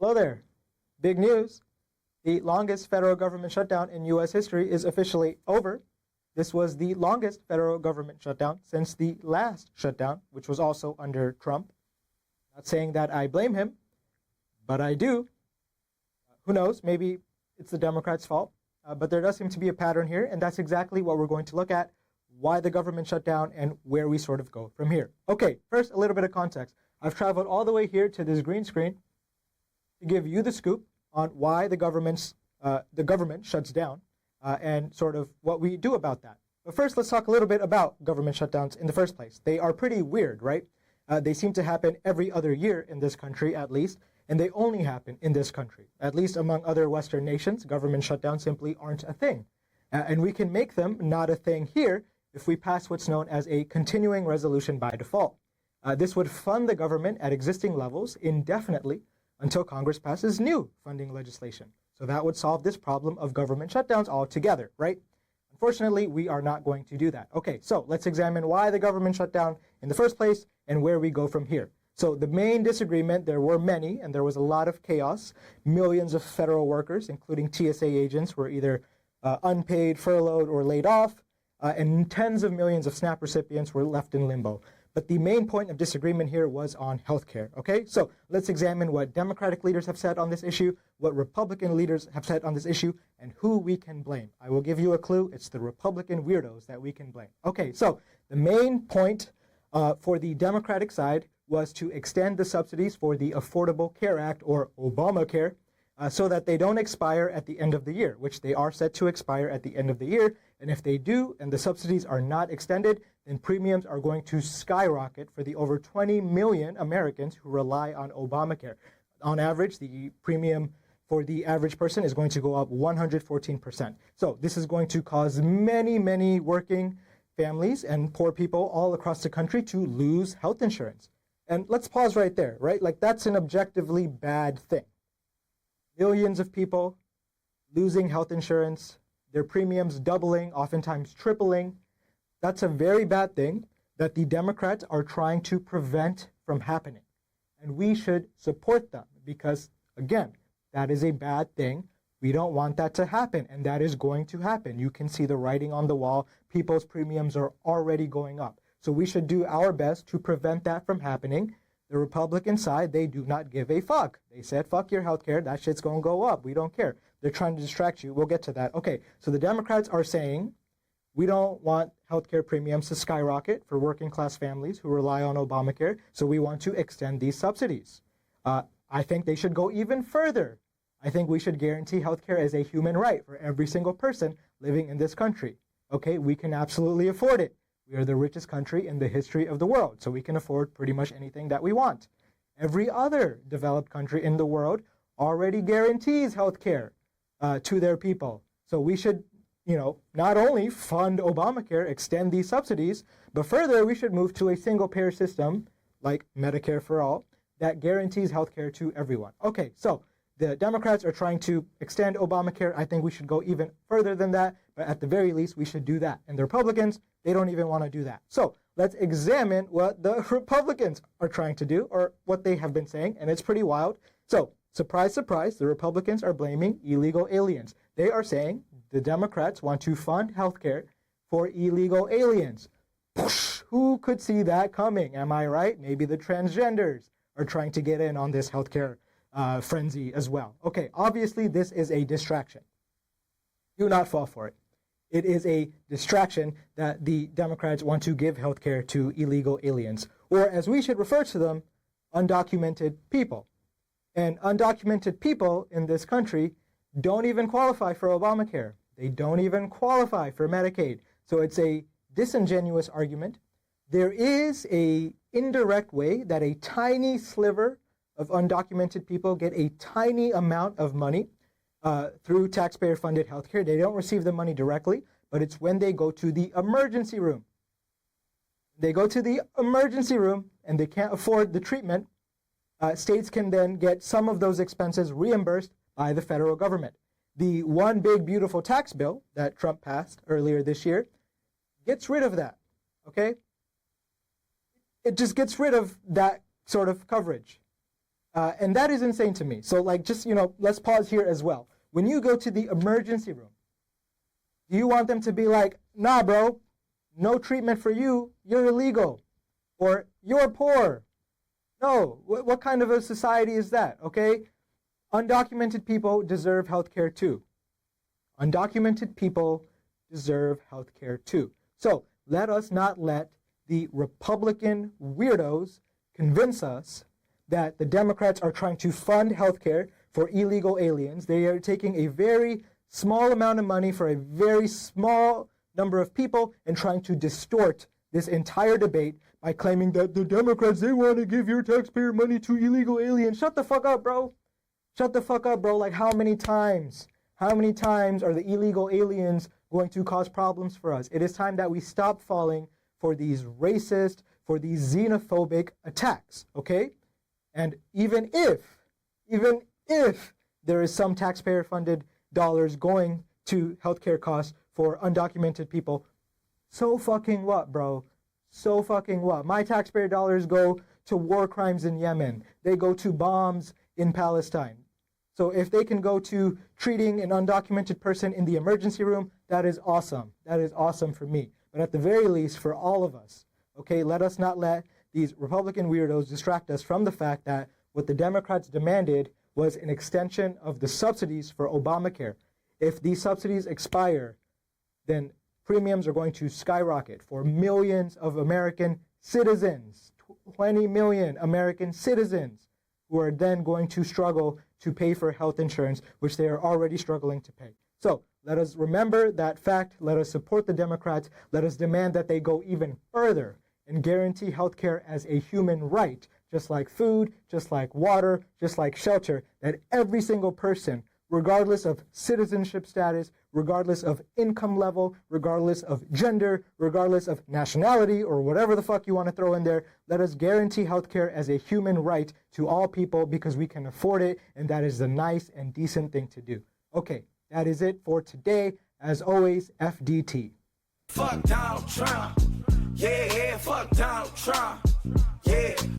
Hello there. Big news. The longest federal government shutdown in U.S. history is officially over. This was the longest federal government shutdown since the last shutdown, which was also under Trump. Not saying that I blame him, but I do. Who knows? Maybe it's the Democrats' fault. But there does seem to be a pattern here, and that's exactly what we're going to look at, why the government shut down and where we sort of go from here. Okay, first, a little bit of context. I've traveled all the way here to this green screen to give you the scoop on why the government shuts down and sort of what we do about that. But first, let's talk a little bit about government shutdowns in the first place. They are pretty weird, right? They seem to happen every other year in this country, at least, and they only happen in this country. At least among other Western nations, government shutdowns simply aren't a thing. And we can make them not a thing here if we pass what's known as a continuing resolution by default. This would fund the government at existing levels indefinitely until Congress passes new funding legislation. So that would solve this problem of government shutdowns altogether, right? Unfortunately, we are not going to do that. Okay, so let's examine why the government shut down in the first place and where we go from here. So the main disagreement, there were many, and there was a lot of chaos. Millions of federal workers, including TSA agents, were either unpaid, furloughed, or laid off, and tens of millions of SNAP recipients were left in limbo. But the main point of disagreement here was on healthcare, okay? So let's examine what Democratic leaders have said on this issue, what Republican leaders have said on this issue, and who we can blame. I will give you a clue. It's the Republican weirdos that we can blame. Okay, so the main point for the Democratic side was to extend the subsidies for the Affordable Care Act, or Obamacare, so that they don't expire at the end of the year, which they are set to expire at the end of the year. And if they do, and the subsidies are not extended, then premiums are going to skyrocket for the over 20 million Americans who rely on Obamacare. On average, the premium for the average person is going to go up 114%. So this is going to cause many, many working families and poor people all across the country to lose health insurance. And let's pause right there, right? Like, that's an objectively bad thing. Millions of people losing health insurance, their premiums doubling, oftentimes tripling. That's a very bad thing that the Democrats are trying to prevent from happening. And we should support them because, again, that is a bad thing. We don't want that to happen, and that is going to happen. You can see the writing on the wall. People's premiums are already going up. So we should do our best to prevent that from happening. The Republican side, they do not give a fuck. They said, fuck your health care. That shit's going to go up. We don't care. They're trying to distract you. We'll get to that. Okay, so the Democrats are saying we don't want healthcare premiums to skyrocket for working class families who rely on Obamacare, so we want to extend these subsidies. I think they should go even further. I think we should guarantee healthcare as a human right for every single person living in this country. Okay, we can absolutely afford it. We are the richest country in the history of the world, so we can afford pretty much anything that we want. Every other developed country in the world already guarantees health care to their people. So we should, not only fund Obamacare, extend these subsidies, but further, we should move to a single-payer system like Medicare for all that guarantees health care to everyone. Okay, so the Democrats are trying to extend Obamacare. I think we should go even further than that, but at the very least, we should do that. And the Republicans, they don't even want to do that. So let's examine what the Republicans are trying to do, or what they have been saying, and it's pretty wild. So, surprise, surprise, the Republicans are blaming illegal aliens. They are saying the Democrats want to fund health care for illegal aliens. Who could see that coming? Am I right? Maybe the transgenders are trying to get in on this health care frenzy as well. Okay, obviously this is a distraction. Do not fall for it. It is a distraction that the Democrats want to give health care to illegal aliens, or as we should refer to them, undocumented people. And undocumented people in this country don't even qualify for Obamacare. They don't even qualify for Medicaid. So it's a disingenuous argument. There is an indirect way that a tiny sliver of undocumented people get a tiny amount of money through taxpayer-funded healthcare. They don't receive the money directly, but it's when they go to the emergency room. They go to the emergency room and they can't afford the treatment. States can then get some of those expenses reimbursed by the federal government. The one big beautiful tax bill that Trump passed earlier this year gets rid of that, okay? It just gets rid of that sort of coverage. And that is insane to me. So like, just, let's pause here as well. When you go to the emergency room, do you want them to be like, nah, bro, no treatment for you, you're illegal, or you're poor? No, what kind of a society is that, okay? Undocumented people deserve health care too. Undocumented people deserve health care too. So let us not let the Republican weirdos convince us that the Democrats are trying to fund health care for illegal aliens. They are taking a very small amount of money for a very small number of people and trying to distort this entire debate by claiming that the Democrats, they want to give your taxpayer money to illegal aliens. Shut the fuck up, bro. Shut the fuck up, bro. Like, how many times are the illegal aliens going to cause problems for us? It is time that we stop falling for these racist, for these xenophobic attacks, okay? And even if there is some taxpayer-funded dollars going to healthcare costs for undocumented people, so fucking what, bro? So fucking what? My taxpayer dollars go to war crimes in Yemen. They go to bombs in Palestine. So if they can go to treating an undocumented person in the emergency room, that is awesome. That is awesome for me. But at the very least, for all of us, okay, let us not let these Republican weirdos distract us from the fact that what the Democrats demanded was an extension of the subsidies for Obamacare. If these subsidies expire, then premiums are going to skyrocket for millions of American citizens, 20 million American citizens, who are then going to struggle to pay for health insurance, which they are already struggling to pay. So let us remember that fact. Let us support the Democrats. Let us demand that they go even further and guarantee health care as a human right, just like food, just like water, just like shelter, that every single person, regardless of citizenship status, regardless of income level, regardless of gender, regardless of nationality, or whatever the fuck you want to throw in there, let us guarantee healthcare as a human right to all people because we can afford it, and that is the nice and decent thing to do. Okay, that is it for today. As always, FDT. Fuck Donald Trump. Yeah, fuck Donald Trump. Yeah.